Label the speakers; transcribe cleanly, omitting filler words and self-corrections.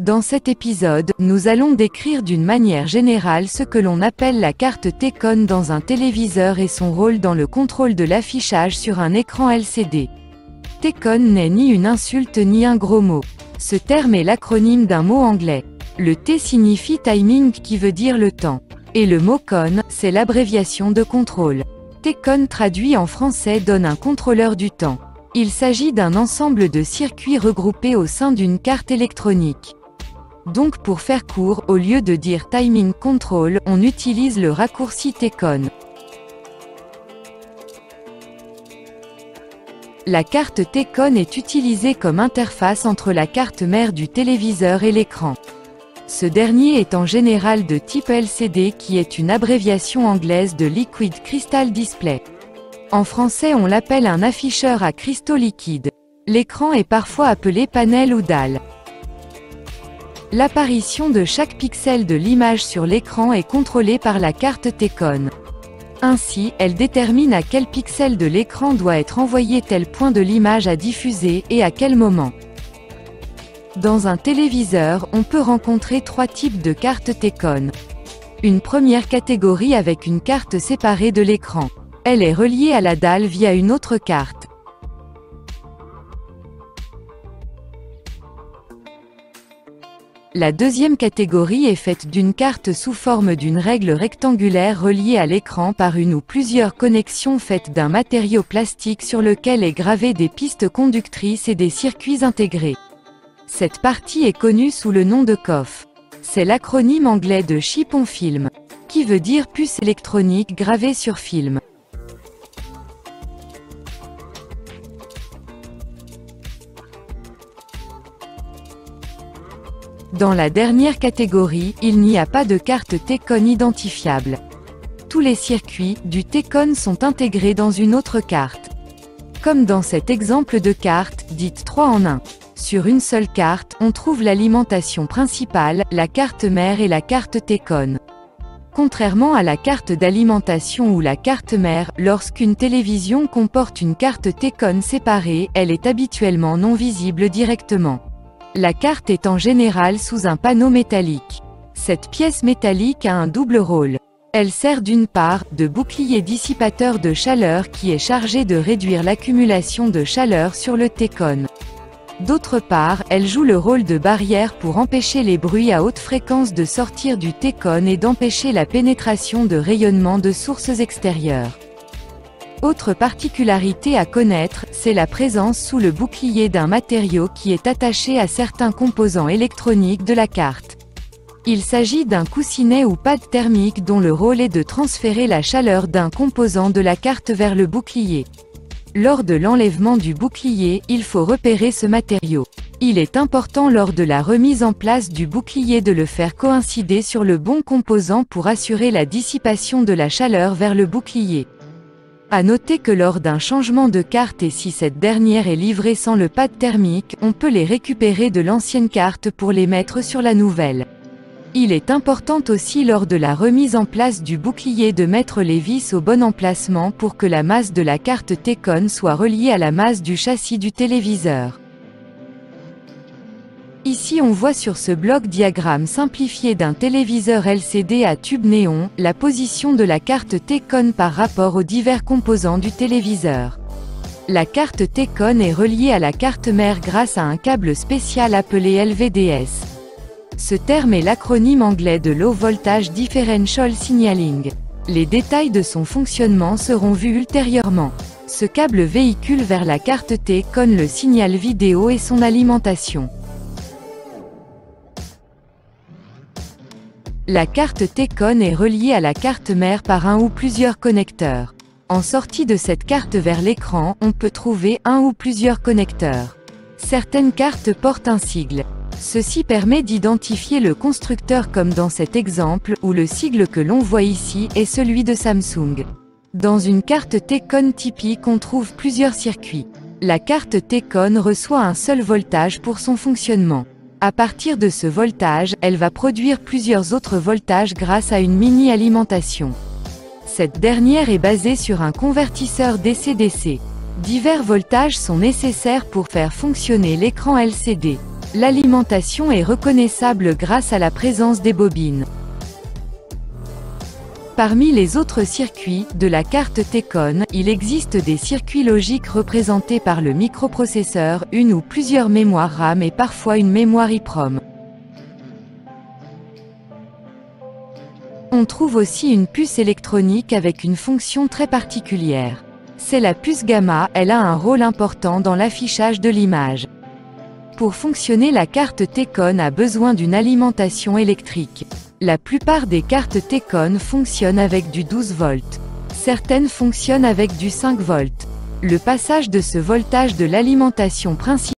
Speaker 1: Dans cet épisode, nous allons décrire d'une manière générale ce que l'on appelle la carte T-Con dans un téléviseur et son rôle dans le contrôle de l'affichage sur un écran LCD. T-Con n'est ni une insulte ni un gros mot. Ce terme est l'acronyme d'un mot anglais. Le T signifie timing qui veut dire le temps. Et le mot con, c'est l'abréviation de contrôle. T-Con traduit en français donne un contrôleur du temps. Il s'agit d'un ensemble de circuits regroupés au sein d'une carte électronique. Donc pour faire court, au lieu de dire timing control, on utilise le raccourci T-Con. La carte T-Con est utilisée comme interface entre la carte mère du téléviseur et l'écran. Ce dernier est en général de type LCD qui est une abréviation anglaise de Liquid Crystal Display. En français on l'appelle un afficheur à cristaux liquides. L'écran est parfois appelé panel ou dalle. L'apparition de chaque pixel de l'image sur l'écran est contrôlée par la carte T-Con. Ainsi, elle détermine à quel pixel de l'écran doit être envoyé tel point de l'image à diffuser, et à quel moment. Dans un téléviseur, on peut rencontrer trois types de cartes T-Con. Une première catégorie avec une carte séparée de l'écran. Elle est reliée à la dalle via une autre carte. La deuxième catégorie est faite d'une carte sous forme d'une règle rectangulaire reliée à l'écran par une ou plusieurs connexions faites d'un matériau plastique sur lequel est gravé des pistes conductrices et des circuits intégrés. Cette partie est connue sous le nom de COF. C'est l'acronyme anglais de Chip on Film, qui veut dire puce électronique gravée sur film. Dans la dernière catégorie, il n'y a pas de carte T-Con identifiable. Tous les circuits du T-Con sont intégrés dans une autre carte. Comme dans cet exemple de carte, dite 3 en 1. Sur une seule carte, on trouve l'alimentation principale, la carte mère et la carte T-Con. Contrairement à la carte d'alimentation ou la carte mère, lorsqu'une télévision comporte une carte T-Con séparée, elle est habituellement non visible directement. La carte est en général sous un panneau métallique. Cette pièce métallique a un double rôle. Elle sert d'une part, de bouclier dissipateur de chaleur qui est chargé de réduire l'accumulation de chaleur sur le T-Con. D'autre part, elle joue le rôle de barrière pour empêcher les bruits à haute fréquence de sortir du T-Con et d'empêcher la pénétration de rayonnement de sources extérieures. Autre particularité à connaître, c'est la présence sous le bouclier d'un matériau qui est attaché à certains composants électroniques de la carte. Il s'agit d'un coussinet ou pad thermique dont le rôle est de transférer la chaleur d'un composant de la carte vers le bouclier. Lors de l'enlèvement du bouclier, il faut repérer ce matériau. Il est important lors de la remise en place du bouclier de le faire coïncider sur le bon composant pour assurer la dissipation de la chaleur vers le bouclier. À noter que lors d'un changement de carte et si cette dernière est livrée sans le pad thermique, on peut les récupérer de l'ancienne carte pour les mettre sur la nouvelle. Il est important aussi lors de la remise en place du bouclier de mettre les vis au bon emplacement pour que la masse de la carte T-Con soit reliée à la masse du châssis du téléviseur. Ici on voit sur ce bloc diagramme simplifié d'un téléviseur LCD à tube néon, la position de la carte T-Con par rapport aux divers composants du téléviseur. La carte T-Con est reliée à la carte mère grâce à un câble spécial appelé LVDS. Ce terme est l'acronyme anglais de Low Voltage Differential Signaling. Les détails de son fonctionnement seront vus ultérieurement. Ce câble véhicule vers la carte T-Con le signal vidéo et son alimentation. La carte T-Con est reliée à la carte mère par un ou plusieurs connecteurs. En sortie de cette carte vers l'écran, on peut trouver un ou plusieurs connecteurs. Certaines cartes portent un sigle. Ceci permet d'identifier le constructeur comme dans cet exemple, où le sigle que l'on voit ici est celui de Samsung. Dans une carte T-Con typique on trouve plusieurs circuits. La carte T-Con reçoit un seul voltage pour son fonctionnement. À partir de ce voltage, elle va produire plusieurs autres voltages grâce à une mini-alimentation. Cette dernière est basée sur un convertisseur DC-DC. Divers voltages sont nécessaires pour faire fonctionner l'écran LCD. L'alimentation est reconnaissable grâce à la présence des bobines. Parmi les autres circuits de la carte T-Con, il existe des circuits logiques représentés par le microprocesseur, une ou plusieurs mémoires RAM et parfois une mémoire EEPROM. On trouve aussi une puce électronique avec une fonction très particulière. C'est la puce gamma, elle a un rôle important dans l'affichage de l'image. Pour fonctionner, la carte T-Con a besoin d'une alimentation électrique. La plupart des cartes T-Con fonctionnent avec du 12 volts. Certaines fonctionnent avec du 5 volts. Le passage de ce voltage de l'alimentation principale